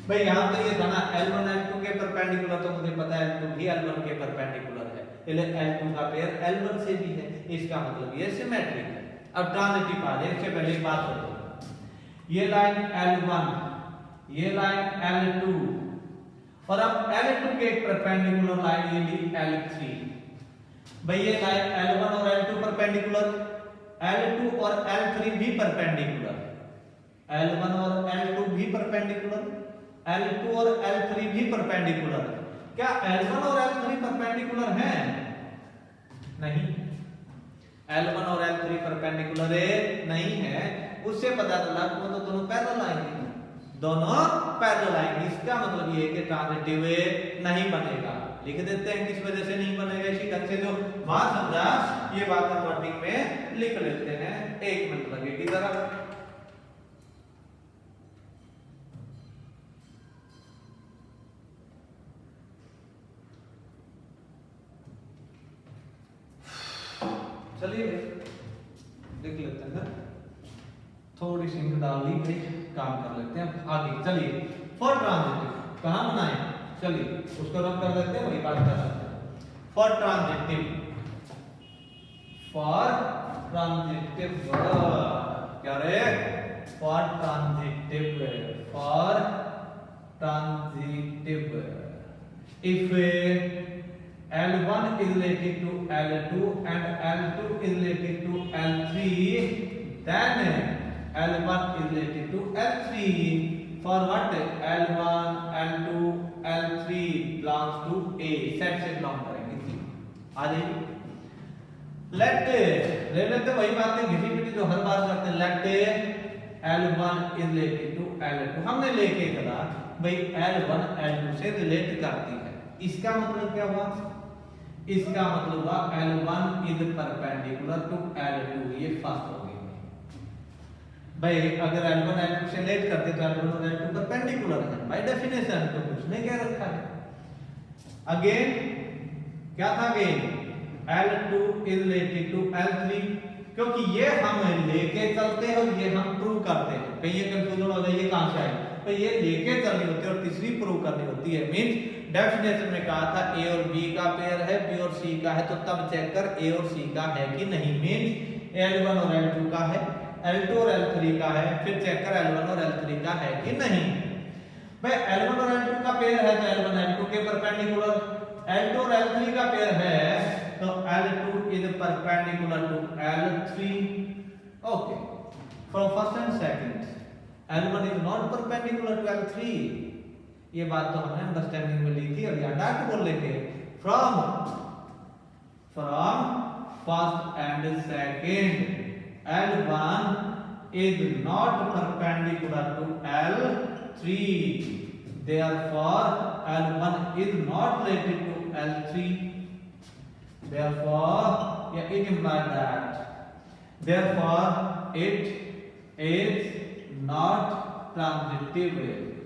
A: भाई यहां तो ये था ना L1 L2 के परपेंडिकुलर, तो मुझे पता है L2 भी L1 के परपेंडिकुलर है. इसलिए L2 का पेयर L1 से भी है. इसका मतलब ये सिमेट्रिक है. अब ट्रांजिटिव आ जाए. इससे पहले एक बात बताओ. ये लाइन L1, ये लाइन L2, और अब L2 के परपेंडिकुलर लाइन ये ली L3. भाई ये लाइन L1 और L2 परपेंडिकुलर, L2 और L3 भी परपेंडिकुलर, L1 और L2 भी परपेंडिकुलर, L2 और L3 भी परपेंडिकुलर. क्या L1 और L3 परपेंडिकुलर हैं? नहीं. L1 और L3 परपेंडिकुलर नहीं है. उससे पता चला कि वो तो दोनों पैरेलल आएंगे. दोनों पैरेलल आएंगे. इसका मतलब ये है कि ट्रांजिटिव नहीं बनेगा. लिख देते हैं किस वजह से नहीं बनेगा. इसी ढंग से जो बात समझा ये बात हम वर्डिंग में लिख लेते हैं. 1 मिनट लगेगी जरा. चलिए लिख लेते हैं. थोड़ी सी डाल ली भाई. काम कर लेते हैं आगे. चलिए फॉर ट्रांजिटिव कहां बनाए? चलिए उसको रन कर देते हैं. वही बात कर सकते हैं. फॉर ट्रांजिटिव, फॉर ट्रांजिटिव क्या रे? For transitive, for transitive if L1 is related to L2 and L2 is related to L3, then L1 is related to L3. For what? L1, L2, L3 belongs to A. Set से बिलोंग करेंगे. आ जाइए. लेट ले लेते वही बात है घिसी पिटी जो हर बार करते हैं. Let L1 is related to L2. हमने लेके चला भाई L1 L2 से रिलेट करती है. इसका मतलब क्या हुआ? इसका मतलब हुआ L1 is perpendicular to L2. ये फर्स्ट हो गई भाई. अगर L1 L2 से रिलेट करते तो L1 और L2 परपेंडिकुलर है बाय डेफिनेशन. तो उसने क्या रखा है? अगेन क्या था? Again L2 is related to L3, क्योंकि ये हम लेके चलते हैं और ये हम प्रूव करते हैं। कहीं ये कंफ्यूजन हो जाए ये कहां से आई, तो ये लेके चलनी होती है और तीसरी प्रूव करनी होती है। मींस डेफिनेशन में कहा था ए और बी का पेयर है, बी और सी का है, तो तब चेक कर ए और सी का है कि नहीं। मींस L1 और L2 का है, L2 और L3 का है, फिर चेक कर L1 और L3 का है कि नहीं। भाई L1 और L2 का पेयर है तो L1 L2 के परपेंडिकुलर, L2 और L3 का पेयर है तो L2 is perpendicular to L3. Okay. From first and second, L1 is not perpendicular to L3. ये बात तो हमने अंडरस्टैंडिंग में ली थी, अब यहाँ डायरेक्ट बोल लेंगे from first and second, L1 is not perpendicular to L3. Therefore, L1 is not related to L3. Therefore, yeah, it implies that. Therefore, it is not transitive.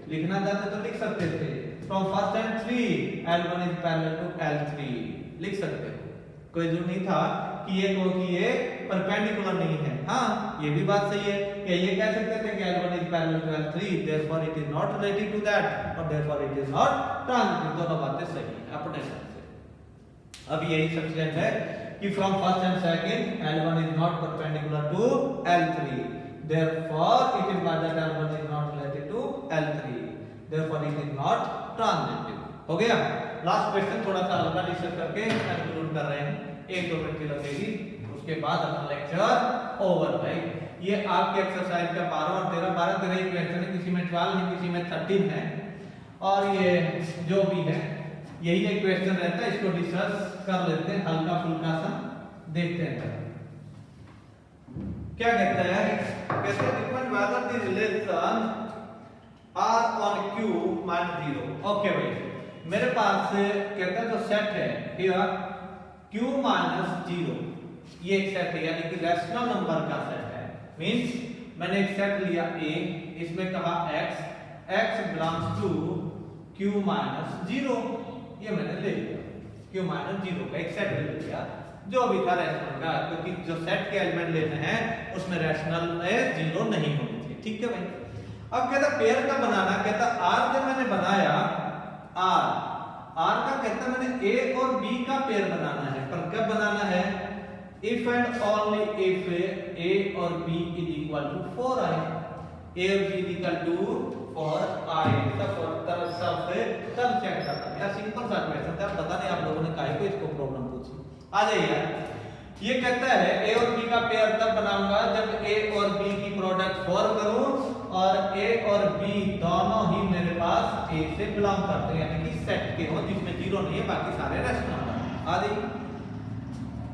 A: लिखना चाहते तो लिख सकते थे from first and three L1 is parallel to L3 लिख सकते हो, कोई जरूरत नहीं था कि ये कहो कि ये परपेंडिकुलर नहीं है। हाँ ये भी बात सही है कि ये कह सकते थे कि L1 is parallel to L3 therefore it is not related to that और therefore it is not transitive, दोनों बातें सही है अपने हिसाब से। अब यही सब्सटेंस है कि from first and second L1 is not perpendicular to L3 therefore it is not that L1 is not related to L3 therefore it is not transitive। हो गया। लास्ट क्वेश्चन थोड़ा सा हल्का डिस्कस करके कंक्लूड कर रहे हैं, 1-2 मिनट की लगेगी, उसके बाद अपना लेक्चर ओवर। भाई ये आपके एक्सरसाइज का 12 और 13 ही क्वेश्चन है, किसी में 12 है किसी में 13 है, और ये जो भी है यही एक क्वेश्चन रहता है, इसको डिस्कस कर लेते हैं हल्का फुल्का सा, देखते हैं क्या कहता है। कहते हैं depend whether the relation R on Q minus 0। Okay भाई मेरे पास कहता है जो सेट है हियर Q minus 0, ये एक सेट है यानी कि रैशनल नंबर का सेट है। मींस मैंने एक सेट लिया A, इसमें कहा x बिलोंग्स टू Q minus 0, ये मैंने ले लिया Q minus 0 का एक सेट ले लिया जो भी था रैशनल का, क्योंकि जो सेट के एलिमेंट लेने हैं उसमें रैशनल में 0 नहीं होनी चाहिए। ठीक है भाई। अब कहता पेयर का बनाना, कहता R जब मैंने बनाया R का कहता मैंने A और B का पेयर बनाना है, पर कब बनाना है, if and only if A और B is equal to 4i, A और B is equal to 4i, तब चेक करना है। सिंपल सा क्वेश्चन था, पता नहीं आप लोगों ने काहे को इसको प्रॉब्लम पूछी। आ जाइए यार, ये कहता है A और B का पेयर तब बनाऊंगा जब A और B की प्रोडक्ट 4 करूं और A और B दोनों ही मेरे पास A से बिलोंग करते हैं, यानी कि सेट के हो जिसमें 0 नहीं है, बाकी सारे रैशनल हैं। आ जाइए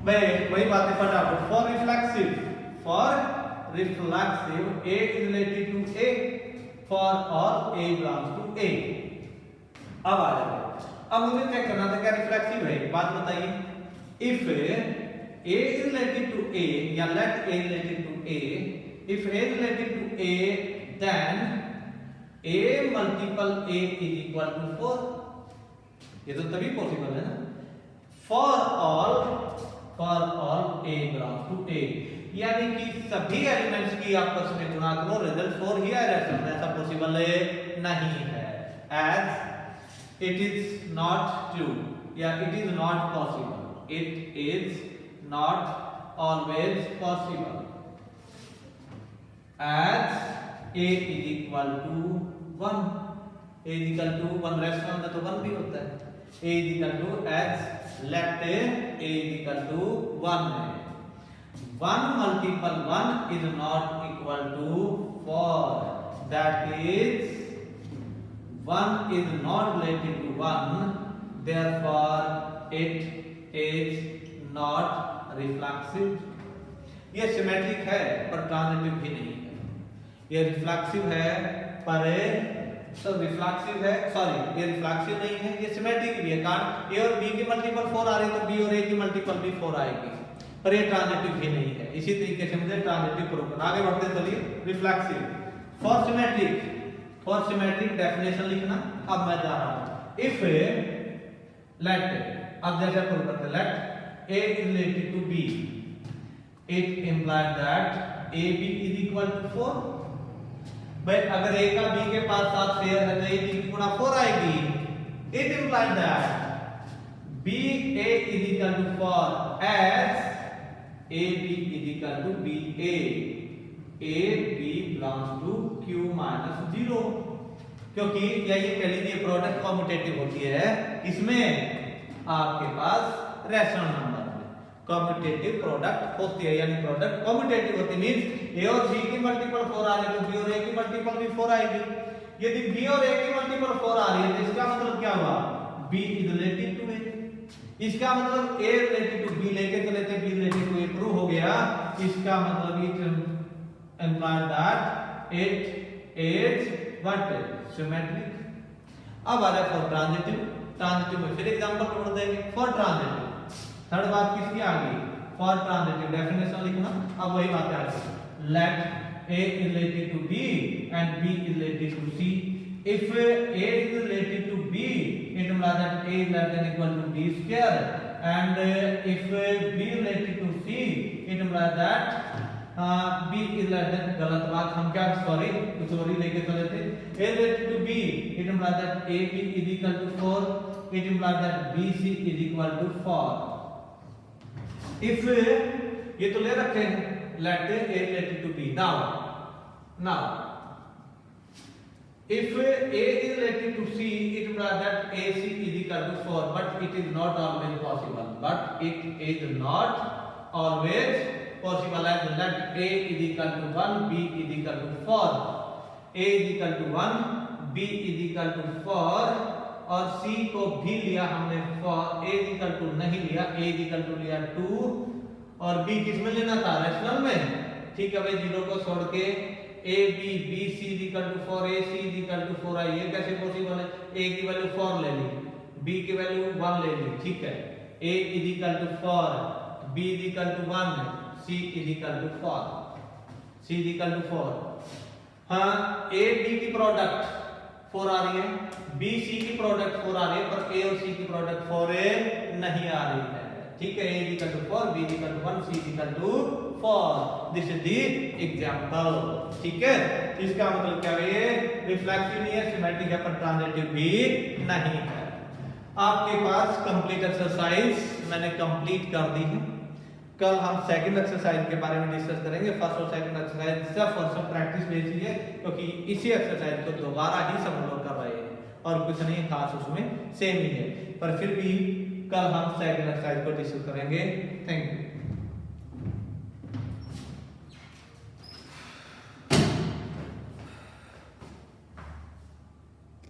A: भाई वही बात है फटाफट। For reflexive A is related to A for all A belongs to A। अब आ जाए, अब मुझे चेक करना था क्या रिफ्लेक्सिव है, बात बताइए। If A is related to A या let A related to A, if A is related to A then A multiple A is equal to 4, ये तो तभी पॉसिबल है ना। For all A belongs to A, यानी कि सभी एलिमेंट्स की आपस में गुणा करो रिजल्ट 4 ही आएगा, ऐसा पॉसिबल नहीं है। As it is not true या it is not possible, it is not always possible as A is equal to 1, A is equal to 1 rational में तो 1 भी होता है, A is equal to as let A is equal to 1 है, 1 multiple 1 is not equal to 4, that is 1 is not related to 1 therefore it is not reflexive। ये सिमेट्रिक है पर ट्रांजिटिव भी नहीं है, ये रिफ्लेक्सिव है पर रिफ्लेक्सिव है, सॉरी ये रिफ्लेक्सिव नहीं है, ये सिमेट्रिक भी है, कारण A और B की मल्टीपल 4 आ रही है तो B और A की मल्टीपल भी 4 आएगी, पर ये ट्रांजिटिव भी नहीं है। इसी तरीके से मुझे ट्रांजिटिव प्रूव करना, आगे बढ़ते चलिए। रिफ्लेक्सिव फॉर सिमेट्रिक डेफिनेशन लिखना। अब मैं जा रहा हूं, इफ लेट, अब जैसे प्रूव करते late A is related to B, it implies that AB is equal to 4. भाई अगर A का B के पास साथ शेयर है तो A B की गुणा 4 आएगी. It implies that B A is equal to 4 as A B is equal to B A. A B belongs to Q minus 0. क्योंकि यही कह लीजिए प्रोडक्ट कॉम्यूटेटिव होती है, इसमें आपके पास रेशनल नंबर कॉम्यूटेटिव प्रोडक्ट होती है, यानी प्रोडक्ट कॉम्यूटेटिव होती मींस ए और बी की मल्टीपल 4 आ रही है तो बी और ए की मल्टीपल भी 4 आएगी. यदि बी और ए की मल्टीपल 4 आ रही है तो इसका मतलब क्या हुआ, B is related to A. इसका मतलब ए रिलेटेड टू बी लेके चले थे, B related to A prove हो गया. इसका मतलब it implies that it is what symmetric. अब आ रहा है फॉर ट्रांजिटिव. ट्रांजिटिव में फिर एग्जांपल ढूंढ देंगे फॉर ट्रांजिटिव. थर्ड बात किसकी आ गई, फॉर ट्रांजिटिव डेफिनेशन लिखना. अब वही बात आ गई, late A is related to B and B is related to C. If A is related to B, it implies that A is less than equal to B square. And if B is related to C, it implies that B is less than, गलत बात हम क्या सॉरी कुछ और ही लेके चले थे. A is related to B, it implies that AB is equal to 4. It implies that BC is equal to 4. If ये तो ले रखे हैं, let A related to B. Now if A is related to C, it implies that AC is equal to 4, but it is not always possible. But it is not always possible. As let A is equal to 1, B is equal to 4. A is equal to 1, B is equal to 4 और C को भी लिया हमने 4. A is equal to नहीं लिया, A is equal to लिया 2 और B किस में लेना था, रैशनल में. ठीक है भाई, जीरो को छोड़ के A B B C is equal to 4, A C is equal to 4 आई. ये कैसे पॉसिबल है, A की वैल्यू 4 ले ली, B की वैल्यू 1 ले ली. ठीक है, A is equal to 4, B is equal to 1, C is equal to 4. C is equal to 4. हाँ, A B की प्रोडक्ट 4 आ रही है, B C की प्रोडक्ट 4 आ रही है, पर A और C की प्रोडक्ट 4 नहीं आ रही है. ठीक है, A is equal to 4, B is equal to 1, C is equal to 4. This is the example. ठीक है, इसका मतलब क्या है, ये रिफ्लेक्सिव नहीं है, सिमेट्रिक है, पर ट्रांजिटिव भी नहीं है. आपके पास कंप्लीट एक्सरसाइज मैंने कंप्लीट कर दी है. कल हम सेकंड एक्सरसाइज के बारे में डिस्कस करेंगे. फर्स्ट और सेकंड एक्सरसाइज सिर्फ और सिर्फ प्रैक्टिस बेसिस है, क्योंकि इसी एक्सरसाइज को दोबारा ही सब लोग कर रहे हैं और कुछ नहीं खास उसमें सेम ही है. पर फिर भी कल हम सेकंड एक्सरसाइज को डिस्कस करेंगे. Thank you.